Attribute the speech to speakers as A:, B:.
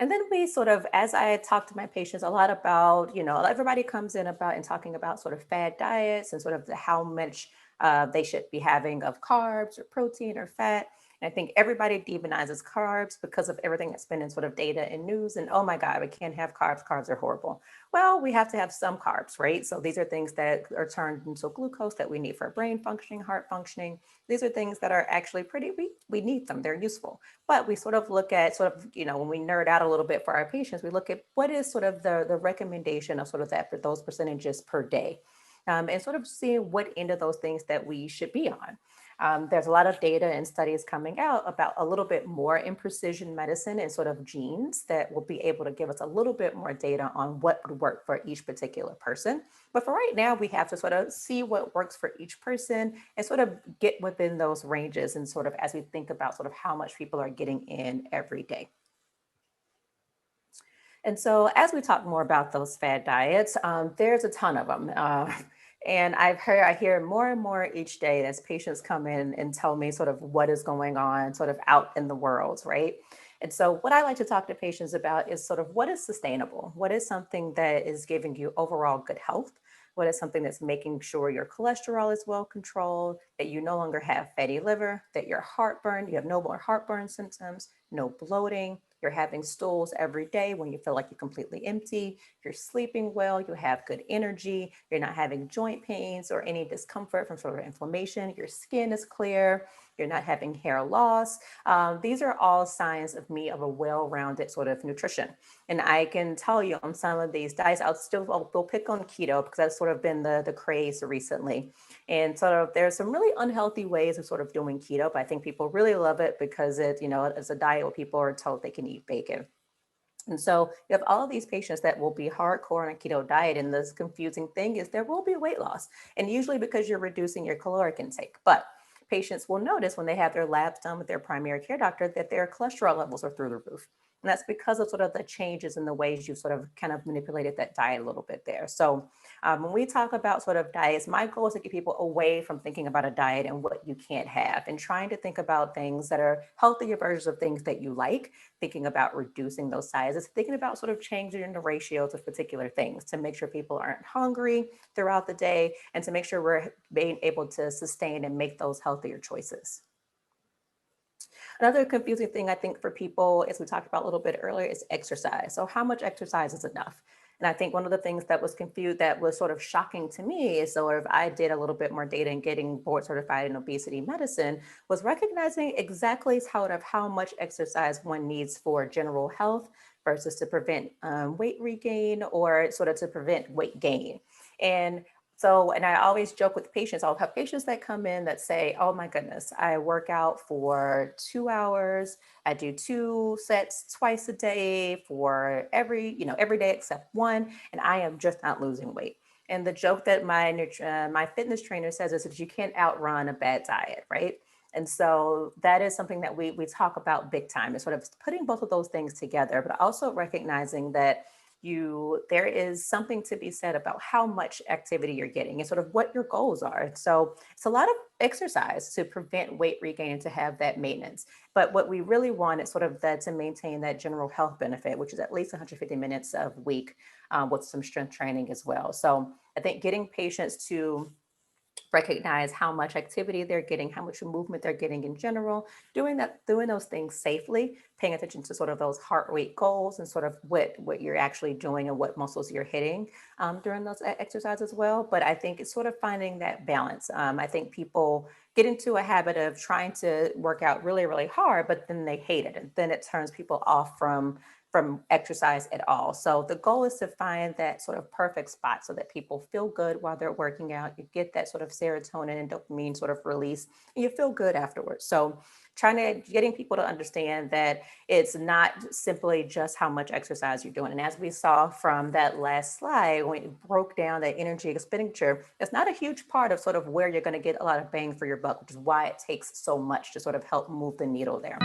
A: And then we sort of, as I talk to my patients a lot about, everybody comes in about and talking about sort of fad diets and sort of how much they should be having of carbs or protein or fat. And I think everybody demonizes carbs because of everything that's been in sort of data and news. And oh my God, we can't have carbs. Carbs are horrible. Well, we have to have some carbs, right? So these are things that are turned into glucose that we need for brain functioning, heart functioning. These are things that are actually we need them. They're useful. But we sort of look at sort of, when we nerd out a little bit for our patients, we look at what is sort of the recommendation of sort of that for those percentages per day. And sort of seeing what end of those things that we should be on. There's a lot of data and studies coming out about a little bit more in precision medicine and sort of genes that will be able to give us a little bit more data on what would work for each particular person. But for right now, we have to sort of see what works for each person and sort of get within those ranges and sort of as we think about sort of how much people are getting in every day. And so, as we talk more about those fad diets, there's a ton of them. And I hear more and more each day as patients come in and tell me sort of what is going on, sort of out in the world, right? And so, what I like to talk to patients about is sort of what is sustainable? What is something that is giving you overall good health? What is something that's making sure your cholesterol is well controlled, that you no longer have fatty liver, that your heartburn, you have no more heartburn symptoms, no bloating, you're having stools every day when you feel like you're completely empty, you're sleeping well, you have good energy, you're not having joint pains or any discomfort from sort of inflammation, your skin is clear, you're not having hair loss. These are all signs of me of a well-rounded sort of nutrition. And I can tell you on some of these diets, I'll pick on keto because that's sort of been the craze recently. And sort of there's some really unhealthy ways of sort of doing keto, but I think people really love it because it's a diet where people are told they can eat bacon. And so you have all of these patients that will be hardcore on a keto diet. And this confusing thing is there will be weight loss. And usually because you're reducing your caloric intake. But patients will notice when they have their labs done with their primary care doctor that their cholesterol levels are through the roof. And that's because of sort of the changes in the ways you sort of kind of manipulated that diet a little bit there. So when we talk about sort of diets, my goal is to get people away from thinking about a diet and what you can't have and trying to think about things that are healthier versions of things that you like, thinking about reducing those sizes, thinking about sort of changing the ratios of particular things to make sure people aren't hungry throughout the day and to make sure we're being able to sustain and make those healthier choices. Another confusing thing I think for people, as we talked about a little bit earlier, is exercise. So, how much exercise is enough? And I think one of the things that was confused, that was sort of shocking to me, is sort of I did a little bit more data and getting board certified in obesity medicine, was recognizing exactly how much exercise one needs for general health versus to prevent weight regain or sort of to prevent weight gain. And so, and I always joke with patients, I'll have patients that come in that say, oh my goodness, I work out for 2 hours. I do two sets twice a day for every day except one. And I am just not losing weight. And the joke that my fitness trainer says is that you can't outrun a bad diet, right? And so that is something that we talk about big time, is sort of putting both of those things together, but also recognizing that there is something to be said about how much activity you're getting and sort of what your goals are. So it's a lot of exercise to prevent weight regain and to have that maintenance. But what we really want is sort of that to maintain that general health benefit, which is at least 150 minutes a week with some strength training as well. So I think getting patients to recognize how much activity they're getting, how much movement they're getting in general, doing those things safely, paying attention to sort of those heart rate goals and sort of what you're actually doing and what muscles you're hitting during those exercises as well. But I think it's sort of finding that balance. I think people get into a habit of trying to work out really, really hard, but then they hate it. And then it turns people off from exercise at all. So the goal is to find that sort of perfect spot so that people feel good while they're working out. You get that sort of serotonin and dopamine sort of release, and you feel good afterwards. So getting people to understand that it's not simply just how much exercise you're doing. And as we saw from that last slide, when it broke down that energy expenditure, it's not a huge part of sort of where you're going to get a lot of bang for your buck, which is why it takes so much to sort of help move the needle there.